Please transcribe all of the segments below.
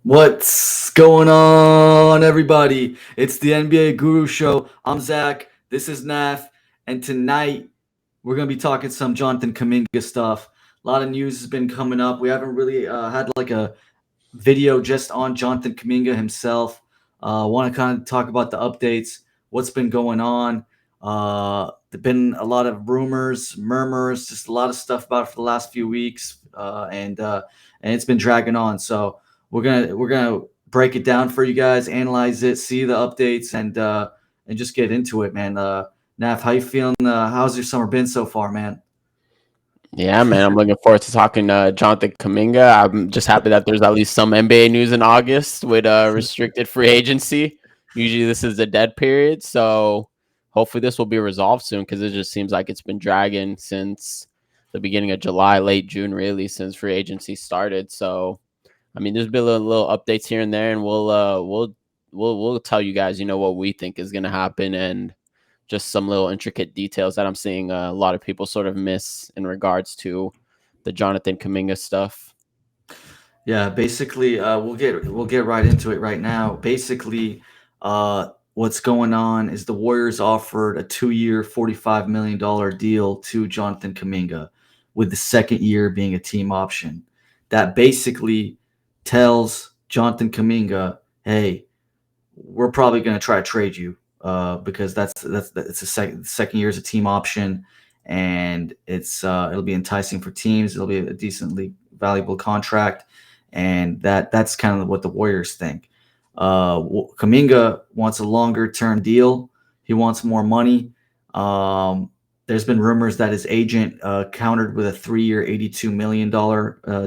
What's going on, everybody? It's the NBA Guru Show. I'm Zach. This is Naf. And tonight, we're going to be talking some Jonathan Kuminga stuff. A lot of news has been coming up. We haven't really had like a video just on Jonathan Kuminga himself. Want to kind of talk about the updates, what's been going on. There've been a lot of rumors, murmurs, just a lot of stuff about it for the last few weeks, and it's been dragging on. So we're gonna break it down for you guys, analyze it, see the updates, and just get into it, man. Naf, how you feeling? How's your summer been so far, man? Yeah, man, I'm looking forward to talking Jonathan Kuminga. I'm just happy that there's at least some NBA news in August with restricted free agency. Usually this is the dead period, so hopefully this will be resolved soon because it just seems like it's been dragging since the beginning of July, late June, really, since free agency started. So, I mean, there's been little updates here and there, and we'll tell you guys, what we think is going to happen and just some little intricate details that I'm seeing a lot of people sort of miss in regards to the Jonathan Kuminga stuff. Yeah, basically, we'll get right into it right now. Basically, what's going on is the Warriors offered a 2-year, $45 million deal to Jonathan Kuminga, with the second year being a team option. That basically tells Jonathan Kuminga, "Hey, we're probably going to try to trade you because it's a second year is a team option, and it'll be enticing for teams. It'll be a decently valuable contract." And that's kind of what the Warriors think. Kuminga wants a longer term deal. He wants more money. There's been rumors that his agent countered with a 3-year, $82 million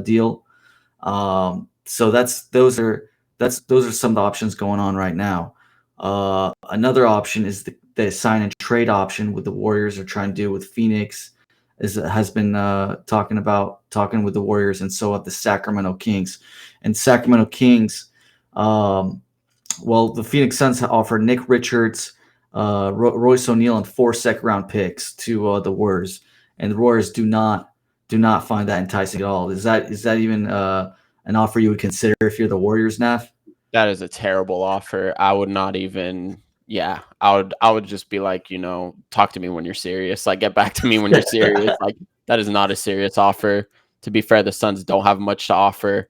deal. So those are some of the options going on right now. Another option is the sign and trade option, with the Warriors are trying to do with Phoenix, has been talking with the Warriors, and so have the Sacramento Kings. And Sacramento Kings, the Phoenix Suns offered Nick Richards, Royce O'Neal, and 4 second-round picks to the Warriors, and the Warriors do not find that enticing at all. Is that even an offer you would consider if you're the Warriors, Naf? That is a terrible offer. I would not even. Yeah, I would just be like, talk to me when you're serious. Like, get back to me when you're serious. Like, that is not a serious offer. To be fair, the Suns don't have much to offer.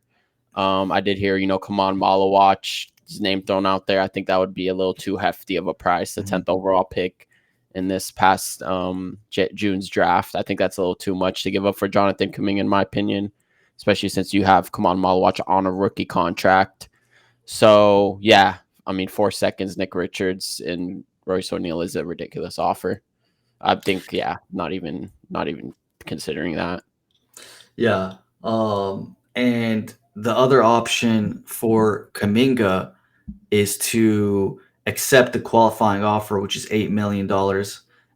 I did hear, come on, Malawatch, his name thrown out there. I think that would be a little too hefty of a price, the 10th overall pick in this past June's draft. I think that's a little too much to give up for Jonathan Kuminga, in my opinion, especially since you have Kaman Malawatch on a rookie contract. So, yeah, I mean, 4 seconds, Nick Richards and Royce O'Neal is a ridiculous offer. I think, yeah, not even considering that. Yeah. And the other option for Kuminga is to accept the qualifying offer, which is $8 million,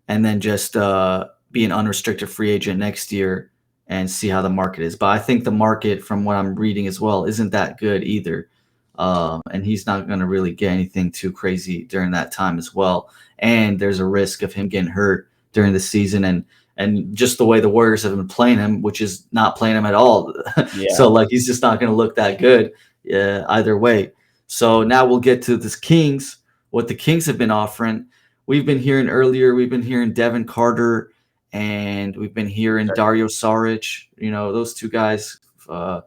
and then just be an unrestricted free agent next year and see how the market is. But I think the market, from what I'm reading as well, isn't that good either. And he's not going to really get anything too crazy during that time as well. And there's a risk of him getting hurt during the season, and just the way the Warriors have been playing him, which is not playing him at all. Yeah. So like, he's just not going to look that good either way. So now we'll get to this Kings, what the Kings have been offering. We've been hearing Devin Carter, and we've been hearing Dario Saric, those two guys for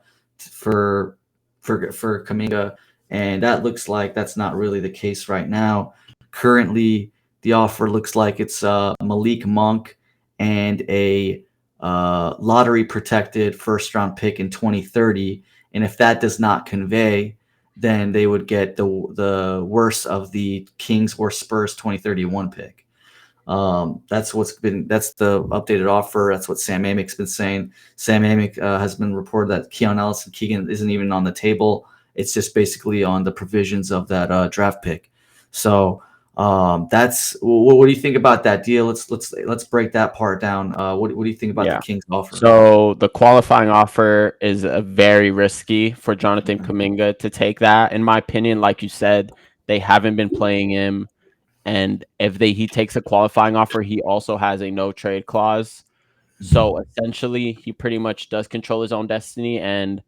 Kuminga, and that looks like that's not really the case right now. Currently, the offer looks like it's Malik Monk and a lottery protected first round pick in 2030. And if that does not convey, then they would get the worst of the Kings or Spurs 2031 pick. That's the updated offer. That's what Sam Amick's been saying. Sam Amick has been reported that Keon Ellis and Keegan isn't even on the table. It's just basically on the provisions of that draft pick. So that's what do you think about that deal? Let's break that part down. What do you think about the Kings offer? So the qualifying offer is very risky for Jonathan Kuminga to take that. In my opinion, like you said, they haven't been playing him. And if he takes a qualifying offer, he also has a no trade clause. So essentially, he pretty much does control his own destiny. And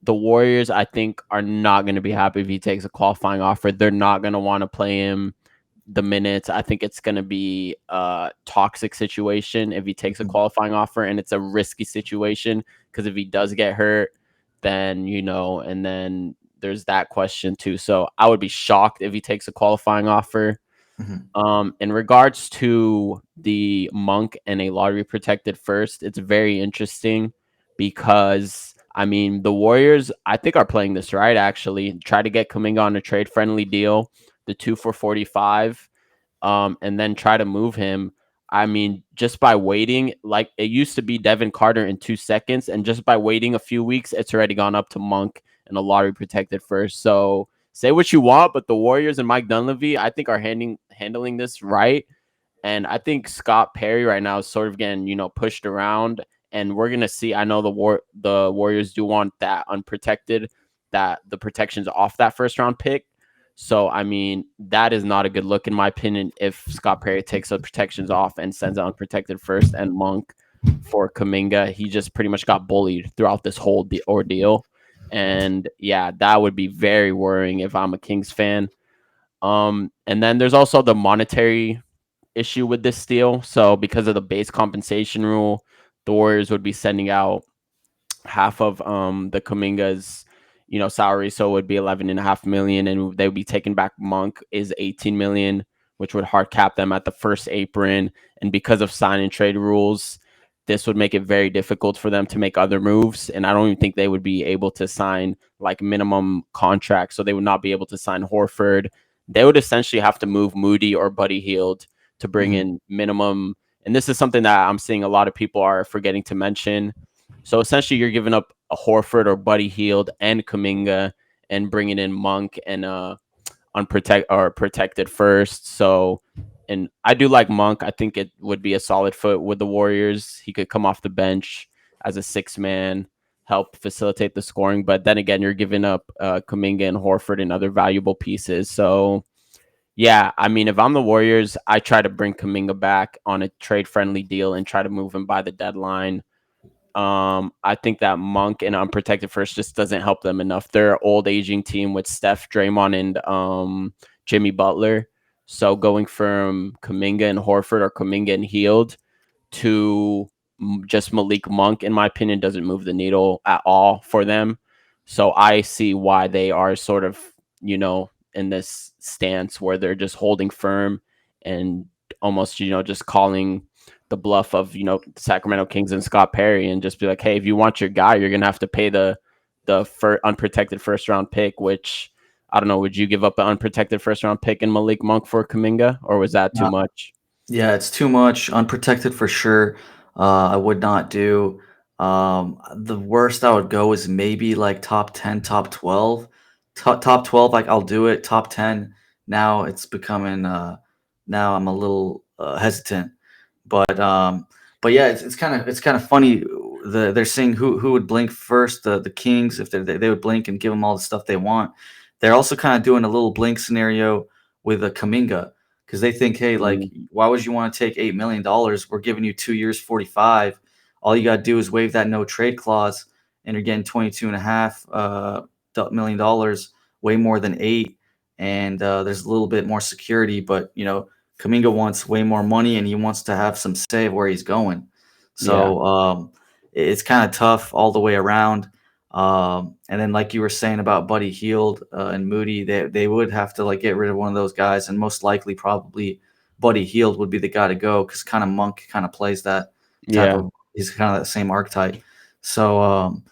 the Warriors, I think, are not going to be happy if he takes a qualifying offer. They're not going to want to play him the minutes. I think it's going to be a toxic situation if he takes a Mhm. qualifying offer, and it's a risky situation because if he does get hurt, then and then there's that question too. So I would be shocked if he takes a qualifying offer. Mhm. In regards to the Monk and a lottery protected first, it's very interesting because I mean the Warriors I think are playing this right actually. Try to get Kuminga on a trade friendly deal, the 2 for 45, and then try to move him. I mean, just by waiting, like it used to be Devin Carter in 2 seconds, and just by waiting a few weeks, it's already gone up to Monk and a lottery protected first. So say what you want, but the Warriors and Mike Dunleavy, I think, are handling this right. And I think Scott Perry right now is sort of getting, pushed around. And we're gonna see. I know the Warriors do want that unprotected, that the protections off that first round pick. So I mean, that is not a good look in my opinion. If Scott Perry takes the protections off and sends out unprotected first and Monk for Kuminga, he just pretty much got bullied throughout this whole ordeal. And yeah, that would be very worrying if I'm a Kings fan. And then there's also the monetary issue with this deal. So because of the base compensation rule, the Warriors would be sending out half of the Kuminga's salary, so it would be 11.5 million, and they would be taking back Monk is 18 million, which would hard cap them at the first apron. And because of sign and trade rules, this would make it very difficult for them to make other moves. And I don't even think they would be able to sign like minimum contracts. So they would not be able to sign Horford. They would essentially have to move Moody or Buddy Hield to bring Mhm. in minimum. And this is something that I'm seeing a lot of people are forgetting to mention. So essentially, you're giving up a Horford or Buddy Hield and Kuminga, and bringing in Monk and protected first. So, and I do like Monk. I think it would be a solid foot with the Warriors. He could come off the bench as a 6 man, help facilitate the scoring. But then again, you're giving up Kuminga and Horford and other valuable pieces. So yeah, I mean, if I'm the Warriors, I try to bring Kuminga back on a trade friendly deal and try to move him by the deadline. I think that Monk and unprotected first just doesn't help them enough. They're an old aging team with Steph, Draymond, and Jimmy Butler. So going from Kuminga and Horford or Kuminga and Healed to just Malik Monk, in my opinion, doesn't move the needle at all for them. So I see why they are sort of, in this stance where they're just holding firm and almost, just calling the bluff of, Sacramento Kings and Scott Perry and just be like, hey, if you want your guy, you're gonna have to pay the unprotected first round pick, which I don't know, would you give up an unprotected first round pick in Malik Monk for Kuminga, or was that too much? Yeah, it's too much. Unprotected for sure. I would not do. The worst I would go is maybe like top 10, top 12. Top 12, like I'll do it. Top 10, now it's becoming now I'm a little hesitant. But but yeah, it's kind of funny. They're saying who would blink first, the Kings, if they would blink and give them all the stuff they want. They're also kind of doing a little blink scenario with a Kaminga because they think, hey, like, Mm, why would you want to take $8 million? We're giving you 2 years, 45. All you got to do is waive that no trade clause, and you're getting 22.5 million dollars, way more than eight. And there's a little bit more security, but Kuminga wants way more money and he wants to have some say of where he's going. yeah, So it's kind of tough all the way around. And then, like you were saying about Buddy Hield and Moody, they would have to like get rid of one of those guys, and most likely, probably Buddy Hield would be the guy to go because kind of Monk kind of plays that type yeah, of. He's kind of that same archetype. So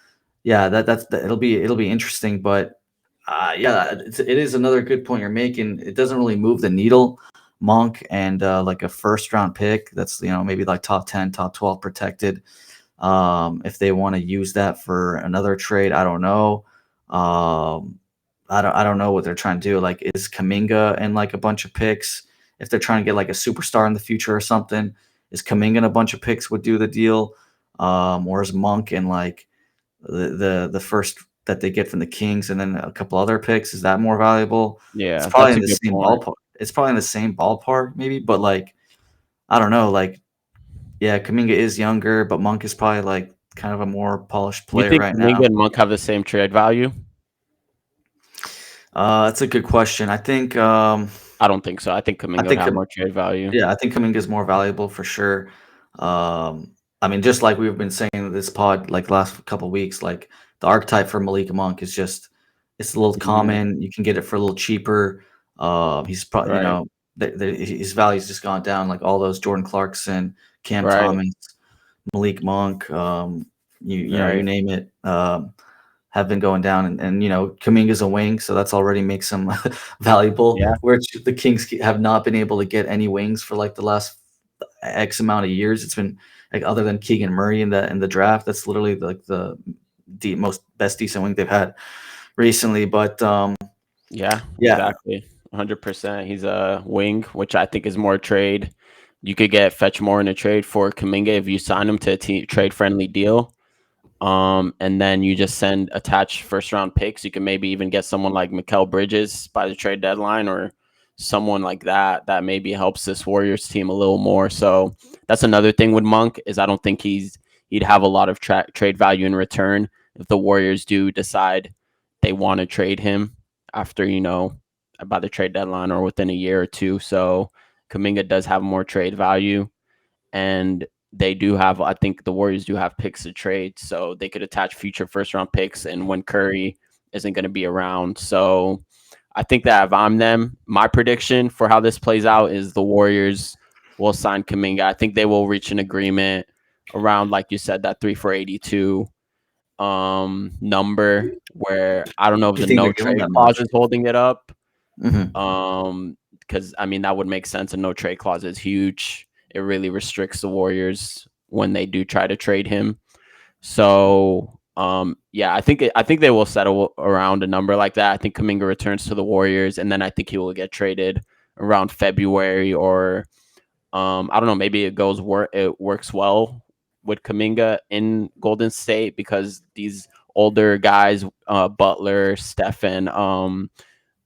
yeah, it'll be interesting, but yeah, it is another good point you're making. It doesn't really move the needle. Monk and like a first round pick that's maybe like top 10, top 12 protected. If they want to use that for another trade, I don't know. I don't know what they're trying to do. Like, is Kaminga and like a bunch of picks? If they're trying to get like a superstar in the future or something, is Kaminga and a bunch of picks would do the deal? Or is Monk and like the first that they get from the Kings and then a couple other picks, is that more valuable? It's yeah. probably That's a in the good same point. ballpark. It's probably in the same ballpark, maybe, but like I don't know. Like, yeah, Kaminga is younger, but Monk is probably like kind of a more polished You player think right Kuminga now. and Monk have the same trade value? That's a good question. I don't think so. I think I Kuminga would think have more trade value. Yeah, I think Kuminga is more valuable for sure. I mean, just like we've been saying in this pod, like last couple weeks, like the archetype for Malik Monk is just it's a little Mhm. common. You can get it for a little cheaper. He's probably Right, his value's just gone down. Like all those Jordan Clarkson, Cam right, Thomas, Malik Monk, you right. name it. Have been going down, and Kuminga's a wing, so that's already makes him valuable. Yeah, Which the Kings have not been able to get any wings for like the last X amount of years. It's been like other than Keegan Murray in the draft, that's literally like the most best decent wing they've had recently. But yeah, yeah, exactly. 100%. He's a wing, which I think is more trade. You could get fetch more in a trade for Kuminga if you sign him to a trade friendly deal. And then you just send attached first round picks. You can maybe even get someone like Mikal Bridges by the trade deadline or someone like that that maybe helps this Warriors team a little more. So that's another thing with Monk is I don't think he'd have a lot of trade value in return if the Warriors do decide they want to trade him after by the trade deadline or within a year or two. So Kuminga does have more trade value and they do have I think the Warriors do have picks to trade, so they could attach future first round picks and when Curry isn't going to be around. So I think that if I'm them, my prediction for how this plays out is the Warriors will sign Kuminga. I think they will reach an agreement around, like you said, that 3 for 82 number where I don't know if you the think no they're giving trade that clause much? is holding it up. Hmm. Because I mean that would make sense. A no trade clause is huge. It really restricts the Warriors when they do try to trade him. So yeah, I think they will settle around a number like that. I think Kuminga returns to the Warriors, and then I think he will get traded around February or I don't know. Maybe it works well with Kuminga in Golden State because these older guys, Butler, Stephen,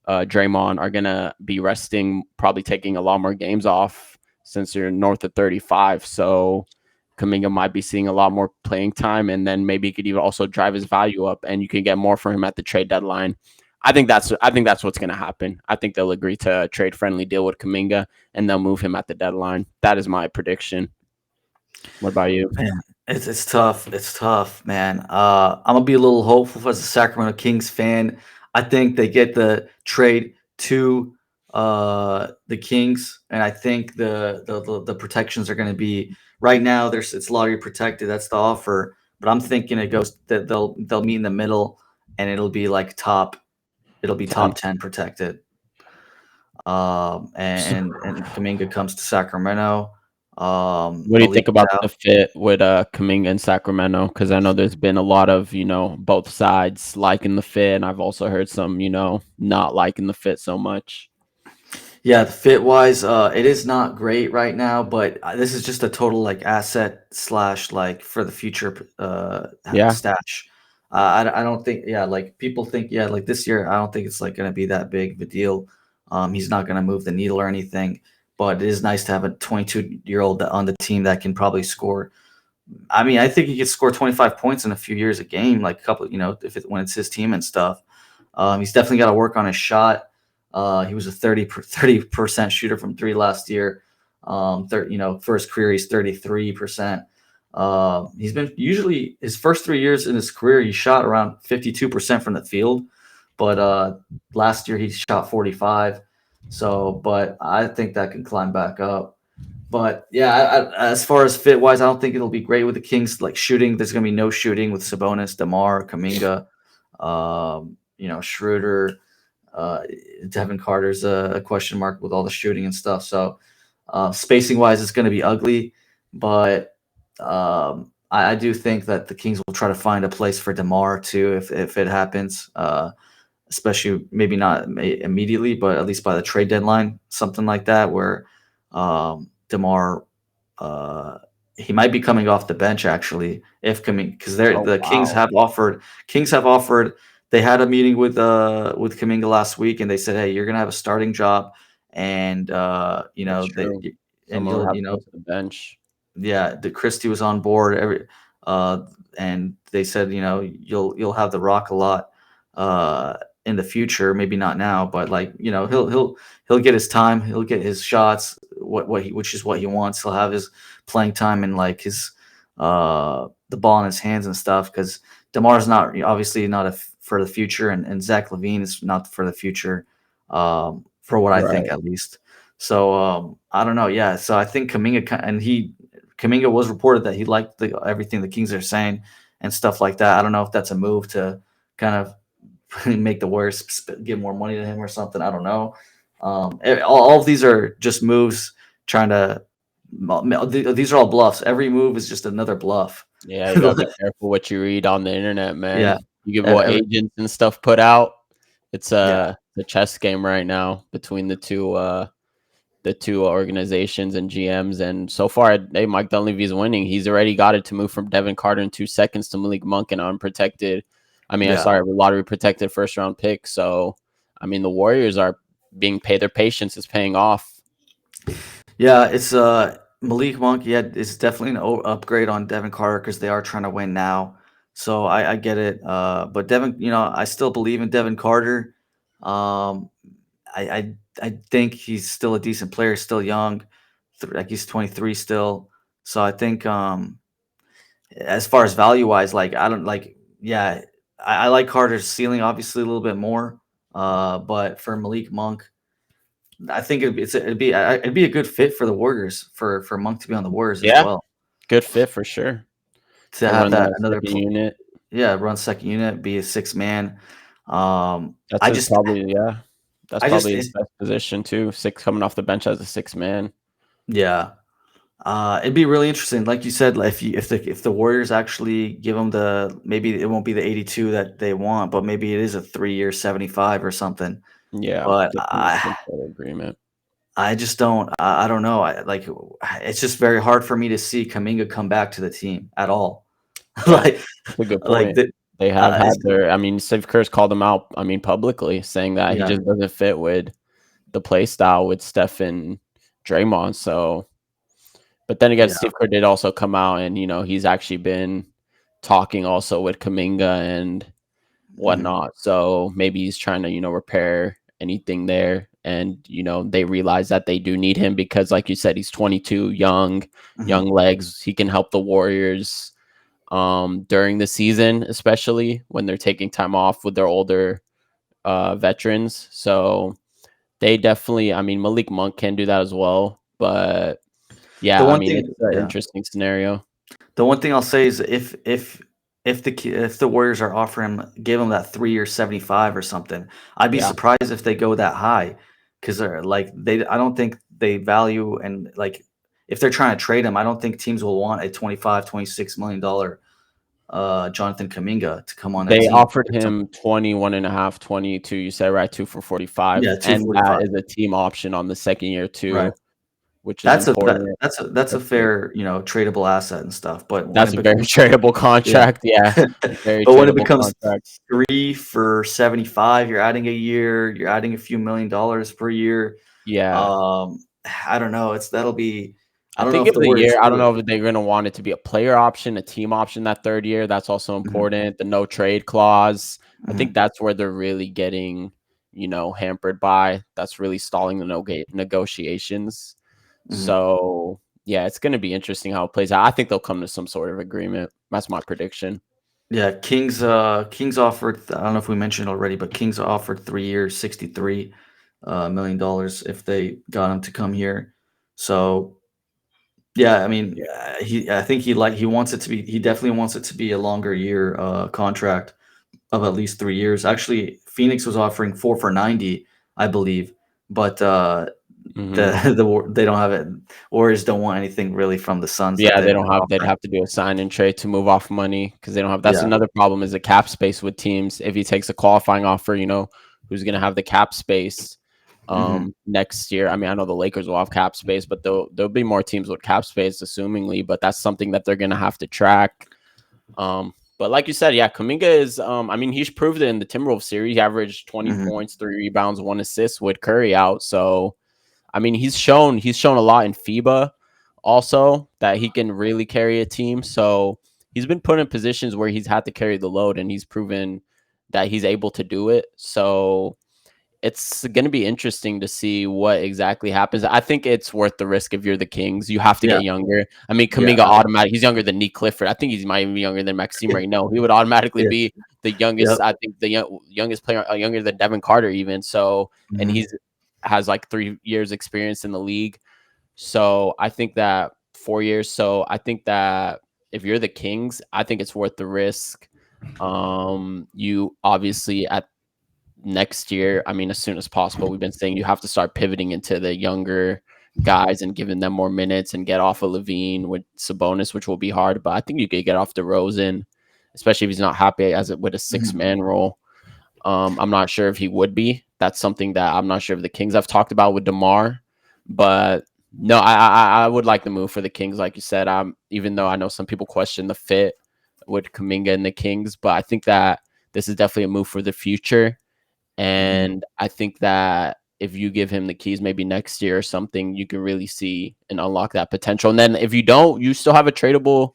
Draymond are gonna be resting, probably taking a lot more games off since you're north of 35. So Kuminga might be seeing a lot more playing time, and then maybe he could even also drive his value up, and you can get more for him at the trade deadline. I think that's what's gonna happen. I think they'll agree to a trade friendly deal with Kuminga, and they'll move him at the deadline. That is my prediction. What about you? Man, it's tough. It's tough, man. I'm gonna be a little hopeful as a Sacramento Kings fan. I think they get the trade to the Kings, and I think the protections are gonna be right now. It's lottery protected. That's the offer, but I'm thinking it goes that they'll meet in the middle, and it'll be like top. It'll be 10. top 10 protected. And Kuminga comes to Sacramento. What do you Malik think is about the out. fit with Kuminga in Sacramento? Because I know there's been a lot of both sides liking the fit, and I've also heard some not liking the fit so much. Yeah, the fit wise, it is not great right now, but this is just a total like asset slash like for the future Yeah, stash. I don't think like people think like this year I don't think it's like going to be that big of a deal. He's not going to move the needle or anything, but it is nice to have a 22-year-old on the team that can probably score. I mean, I think he could score 25 points in a few years a game, like a couple, when it's his team and stuff. He's definitely got to work on his shot. He was a 30% shooter from three last year. For his career, he's 33%. He's been usually his first 3 years in his career, he shot around 52% from the field, but last year he shot 45. So, but I think that can climb back up. But yeah, as far as fit wise, I don't think it'll be great with the Kings. Like shooting, there's gonna be no shooting with Sabonis, Demar, Kuminga, Schroeder. Uh, Devin Carter's a question mark with all the shooting and stuff. So spacing wise, it's going to be ugly, but I do think that the Kings will try to find a place for Demar too if it happens. Especially maybe not immediately, but at least by the trade deadline, something like that, where Demar uh, he might be coming off the bench actually if coming because they're Oh the wow. Kings have offered they had a meeting with Kuminga last week and they said hey you're gonna have a starting job and That's true. and Someone would you'll have to go to the bench. yeah the Christie was on board uh, and they said, you'll have the Rock a lot in the future, maybe not now, but like he'll get his time, he'll get his shots, which is what he wants. He'll have his playing time and like his the ball in his hands and stuff because DeMar's not obviously not for the future, and Zach LaVine is not for the future, for what I think Right. at least. So I don't know. Yeah. So I think Kuminga was reported that he liked everything the Kings are saying and stuff like that. I don't know if that's a move to kind of make the Warriors give more money to him or something. I don't know. All of these are just moves trying to. These are all bluffs. Every move is just another bluff. Yeah, you gotta be careful what you read on the internet, Yeah. man. You give what Every, agents and stuff put out. It's yeah. the chess game right now between the two organizations and GMs. And so far, hey, Mike Dunleavy is winning. He's already got it to move from Devin Carter in 2 seconds to Malik Monk and unprotected. I mean, Yeah. sorry, lottery protected first round pick. So, I mean, the Warriors are being paid. Their patience is paying off. Yeah. It's Malik Monk. Yeah, it's definitely an upgrade on Devin Carter because they are trying to win now. So I get it. But Devin, I still believe in Devin Carter. Um, I think he's still a decent player, still young, like he's 23 still. So I think as far as value wise, like I don't like, yeah, I like Carter's ceiling obviously a little bit more. But for Malik Monk, I think it'd be a good fit for the Warriors for Monk to be on the Warriors as Yeah, well, good fit for sure. to He'll have run that that another second unit. yeah, run second unit, be a six man. That's I his just probably, yeah. That's I just probably his best position too. Six coming off the bench as a six man. yeah. It'd be really interesting, like you said, like, if the Warriors actually give them maybe it won't be the 82 that they want, but maybe it is a 3-year 75 or something. Yeah, But definitely some sort of agreement. I just don't. I don't know. It's just very hard for me to see Kuminga come back to the team at all. Yeah, like, that's a good like point. the, They have it's, had their I mean, Steve Kerr's called him out, I mean, publicly, saying that he yeah, just doesn't fit with the play style with Steph and Draymond, so but then again, yeah, Steve Kerr did also come out and, he's actually been talking also with Kuminga and mhm, whatnot, so maybe he's trying to, repair anything there, and, they realize that they do need him because, like you said, he's 22, young mhm. legs. He can help the Warriors during the season, especially when they're taking time off with their older veterans. So they definitely, I mean, Malik Monk can do that as well. But The yeah, I one mean, thing, it's an yeah. interesting scenario. The one thing I'll say is if the Warriors are offering him, give him that 3-year 75 or something, I'd be Yeah. surprised if they go that high because they're like I don't think they value, and like if they're trying to trade him, I don't think teams will want a 25-26 million dollar Jonathan Kuminga to come on their They team offered or something. him 21 and a half, 22. You said, right? Two for 45. Yeah, And that 245. is a team option on the second year, Right. too, which is important. That's a That's big. fair, tradable asset and stuff. But when That's it a very becomes tradable yeah. contract. Yeah. Very But when it tradable becomes contract. 3 for 75, you're adding a year, you're adding a few $1 million per year. Yeah. Um, I don't know. I I don't know think if if the the Warriors year, I don't really. know if they're going to want it to be a player option, a team option that third year. That's also Mhm, important. The no trade clause. I think mhm, that's where they're really getting, hampered by. That's really stalling the negotiations. mhm. So, yeah, it's going to be interesting how it plays out. I think they'll come to some sort of agreement. That's my prediction. Yeah, Kings offered, I don't know if we mentioned already, but Kings offered 3 years, $63 million if they got him to come here. So, yeah, I mean, Yeah. I think he wants it to be he definitely wants it to be a longer year contract of at least 3 years. Actually, Phoenix was offering 4 for 90, I believe, but Hmm. they don't have it. Warriors don't want anything really from the Suns that Yeah, they're they'd offering. have to do a sign and trade to move off money because they don't have, that's Yeah. another problem is the cap space with teams. If he takes a qualifying offer, who's going to have the cap space Mhm. next year? I mean, I know the Lakers will have cap space, but there'll be more teams with cap space, assumingly, but that's something that they're going to have to track. But like you said, yeah, Kuminga is, I mean, he's proved it in the Timberwolves series. He averaged 20 Mhm. points, 3 rebounds, 1 assist with Curry out. So, I mean, he's shown a lot in FIBA also that he can really carry a team. So he's been put in positions where he's had to carry the load, and he's proven that he's able to do it. So it's going to be interesting to see what exactly happens. I think it's worth the risk if you're the Kings. You have to Yeah, get younger. I mean, yeah, Kuminga automatic. He's younger than Nick Clifford. I think he's might even be younger than Maxime right now. He would automatically yeah, be the youngest. yep. I think the youngest player, younger than Devin Carter even. So, and Mhm, he's has like 3 years experience in the league. So I think that 4 years. So I think that if you're the Kings, I think it's worth the risk. You obviously at next year, I mean, as soon as possible, we've been saying you have to start pivoting into the younger guys and giving them more minutes and get off of Levine with Sabonis, which will be hard. But I think you could get off DeRozan, especially if he's not happy as it with a six mhm, man role. I'm not sure if he would be. That's something that I'm not sure if the Kings have talked about with DeMar, but no, I would like the move for the Kings, like you said. Even though I know some people question the fit with Kuminga and the Kings, but I think that this is definitely a move for the future. mhm. And I think that if you give him the keys maybe next year or something, you can really see and unlock that potential. And then if you don't, you still have a tradable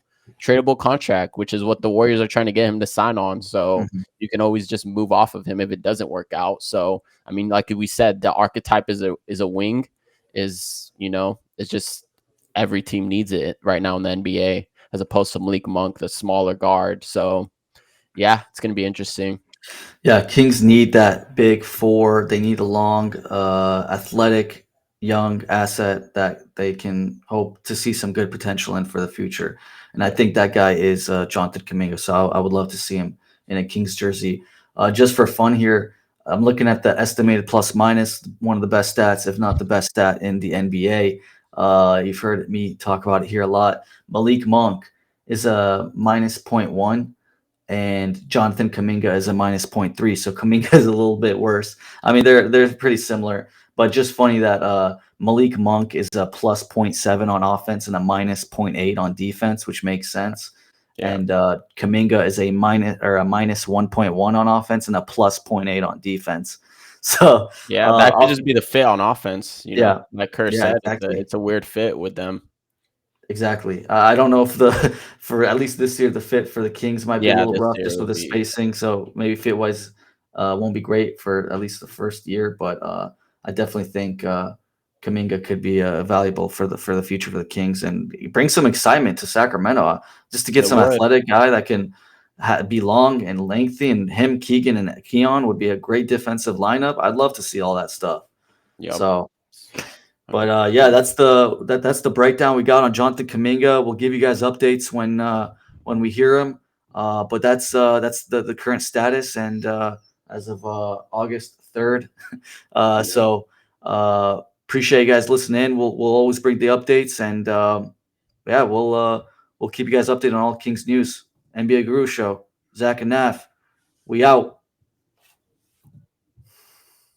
contract, which is what the Warriors are trying to get him to sign on. So Mhm. you can always just move off of him if it doesn't work out. So I mean, like we said, the archetype is a wing, it's just every team needs it right now in the NBA as opposed to Malik Monk, the smaller guard. So yeah, it's gonna be interesting. Yeah, Kings need that big four. They need a long, athletic, young asset that they can hope to see some good potential in for the future. And I Yeah. think that guy is Jonathan Kuminga. So I would love to see him in a Kings jersey. Just for fun here, I'm looking at the estimated plus minus, one of the best stats, if not the best stat in the NBA. You've heard me talk about it here a lot. Malik Monk is a minus zero point 0.1 and Jonathan Kuminga is a minus zero point 0.3. So Kuminga is a little bit worse. I mean, they're pretty similar, but just funny that Malik Monk is a plus zero point 0.7 on offense and a minus zero point 0.8 on defense, which makes sense. Yeah. And Kuminga is a minus 1.1 on offense and a plus zero point 0.8 on defense. So Yeah, that could just be the fit on offense, yeah, like Kerr yeah, said, exactly. it's a weird fit with them. Exactly. I don't know if the for at least this year the fit for the Kings might be a Yeah, little this rough year just will with the be spacing, so maybe fit wise won't be great for at least the first year. But I definitely think Kuminga could be valuable for the future for the Kings and bring some excitement to Sacramento just to get it some would. athletic guy that can be long and lengthy, and him, Keegan, and Keon would be a great defensive lineup. I'd love to see all that stuff. Yep. So. But yeah, 100%. that's the breakdown we got on Jonathan Kuminga. We'll give you guys updates when we hear him. But that's the current status, and as of August 3rd. Yep. So appreciate you guys listening in. We'll always bring the updates, and yeah, we'll keep you guys updated on all Kings news. NBA Guru Show. Zach and Naf, we out.